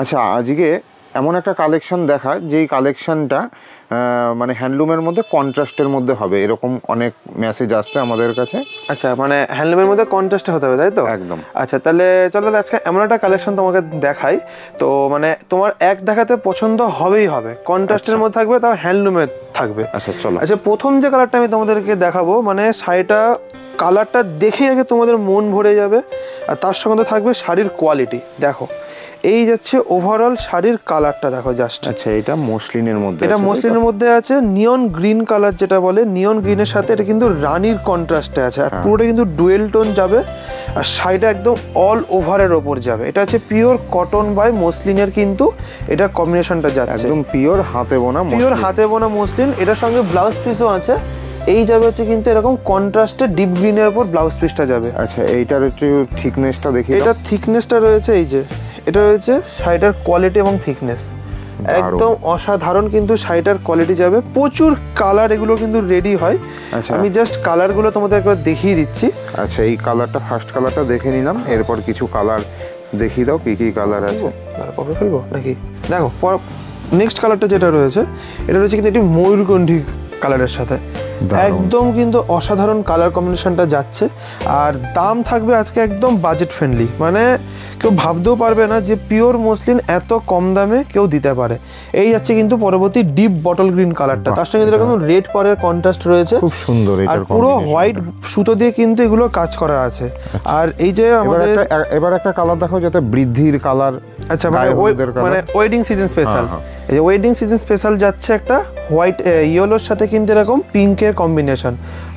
আচ্ছা, আজকে এমন একটা কালেকশন দেখা যেই কালেকশনটা মানে হ্যান্ডলুমের মধ্যে কন্ট্রাস্টের মধ্যে হবে, এরকম অনেক মেসেজ আসছে আমাদের কাছে। আচ্ছা, মানে হ্যান্ডলুমের মধ্যে কন্ট্রাস্টে হতে হবে, তাই তো? একদম। আচ্ছা, তাহলে চলো তাহলে আজকে এমন একটা কালেকশন তোমাকে দেখাই, তো মানে তোমার এক দেখাতে পছন্দ হবেই হবে, কন্ট্রাস্টের মধ্যে থাকবে, তাও হ্যান্ডলুমের থাকবে। আচ্ছা চলো। আচ্ছা, প্রথম যে কালারটা আমি তোমাদেরকে দেখাবো, মানে শাড়িটা কালারটা দেখেই আগে তোমাদের মন ভরে যাবে, আর তার সঙ্গে থাকবে শাড়ির কোয়ালিটি। দেখো, এই যাচ্ছে ওভারঅল শাড়ির কালারটা দেখো জাস্ট। আচ্ছা, এটা মসলিনের মধ্যে, এটা মসলিনের মধ্যে আছে, নিয়ন গ্রিন কালার যেটা বলে, নিয়ন গ্রিনের সাথে এটা কিন্তু রানীর কন্ট্রাস্টে আছে, আর পুরোটা কিন্তু ডুয়েল টোন যাবে, আর শাড়িটা একদম অল ওভারের ওপর যাবে। এটা হচ্ছে পিওর কটন বাই মসলিনের, কিন্তু এটা কম্বিনেশনটা যাচ্ছে একদম পিওর হাতে বোনা মসলিন। এটার সঙ্গে ব্লাউজ পিসও আছে, এই যাবে হচ্ছে কিন্তু এরকম কন্ট্রাস্টে ডিপ গ্রিনের উপর ব্লাউজ পিসটা যাবে। আচ্ছা, এইটার একটু থিকনেসটা দেখি। এটা থিকনেসটা রয়েছে, এই যে এটা রয়েছে শাড়িটার কোয়ালিটি এবং থিকনেস একদম অসাধারণ, কিন্তু শাড়িটার কোয়ালিটি যাবে। প্রচুর কালার এগুলো কিন্তু রেডি হয়। আচ্ছা, আমি জাস্ট কালারগুলো তোমাদের একবার দেখিয়ে দিচ্ছি। আচ্ছা, এই কালারটা ফার্স্ট কালারটা দেখে নিলাম, এরপর কিছু কালার দেখিয়ে দাও, কি কি কালার আছে। কবে ফেলবো নাকি? দেখো, নেক্সট কালারটা যেটা রয়েছে, এটা রয়েছে কিন্তু একটি ময়ূরকণ্ঠী কালারের সাথে, একদম কিন্তু অসাধারণ কালার কম্বিনেশনটা যাচ্ছে। আর দাম থাকবে আজকে একদম বাজেট ফ্রেন্ডলি, মানে কেউ ভাবতেও পারবে না যে পিওর মসলিন এত কম দামে কেউ দিতে পারে। এই যাচ্ছে কিন্তু পরবর্তী ডিপ বটল গ্রিন কালারটা, তার সঙ্গে এরকম রেড পরের কন্ট্রাস্ট রয়েছে, খুব সুন্দর। আর পুরো হোয়াইট সুতো দিয়ে কিন্তু এগুলো কাজ করা আছে। আর এই যে আমাদের এবার একটা কালার দেখো, যেটা বৃদ্ধির কালার। আচ্ছা, মানে ওয়েডিং সিজন স্পেশাল, এই যে ওয়েডিং সিজন স্পেশাল যাচ্ছে একটা হোয়াইট ইয়েলোর সাথে কিন্তু এরকম পিঙ্কের কম্বিনেশন,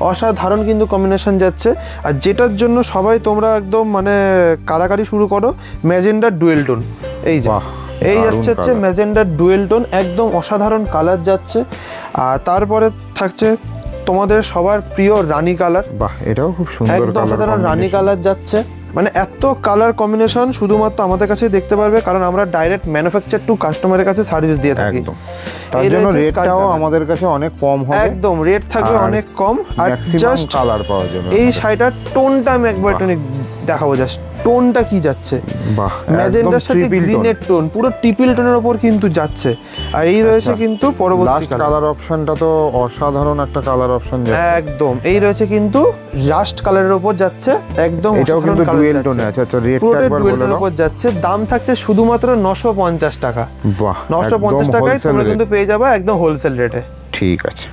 অসাধারণ কিন্তু কম্বিনেশন যাচ্ছে। আর যেটার জন্য সবাই তোমরা একদম মানে কারাকারি শুরু করো, ম্যাজেন্ডার ডুয়েল টোন। এই যে এই যাচ্ছে হচ্ছে ম্যাজেন্ডার ডুয়েল টোন, একদম অসাধারণ কালার যাচ্ছে। আর তারপরে থাকছে তোমাদের সবার প্রিয় রানী কালার। বাহ, এটাও খুব সুন্দর, একদম অসাধারণ রানী কালার যাচ্ছে। মানে এত কালার কম্বিনেশন শুধুমাত্র আমাদের কাছে দেখতে পারবে, কারণ আমরা ডাইরেক্ট ম্যানুফ্যাকচার টু কাস্টমারের কাছে সার্ভিস দিয়ে থাকি। তার জন্য রেটটাও আমাদের কাছে অনেক কম হবে, একদম রেট থাকবে অনেক কম। আর জাস্ট কালার পাওয়ার জন্য এই শাড়িটার টোনটা আমি একবার দেখাবো, জাস্ট টোনটা কি যাচ্ছে, ম্যাজেন্ডার সাথে গ্রিনের টোন, পুরো ট্রিপল টোনের উপর কিন্তু যাচ্ছে। আর এই রয়েছে কিন্তু পরবর্তী কালার অপশনটা তো অসাধারণ একটা কালার অপশন, একদম এই রয়েছে কিন্তু রাস্ট কালারের উপর যাচ্ছে, একদম এটাও কিন্তু ডুয়েল টোনে আছে। আচ্ছা, রেটটা একবার বলে দাও। উপর যাচ্ছে, দাম থাকছে শুধুমাত্র 950 টাকা। বাহ, 950 টাকায় তোমরা কিন্তু পেয়ে যাবে একদম হোলসেল রেটে। ঠিক আছে।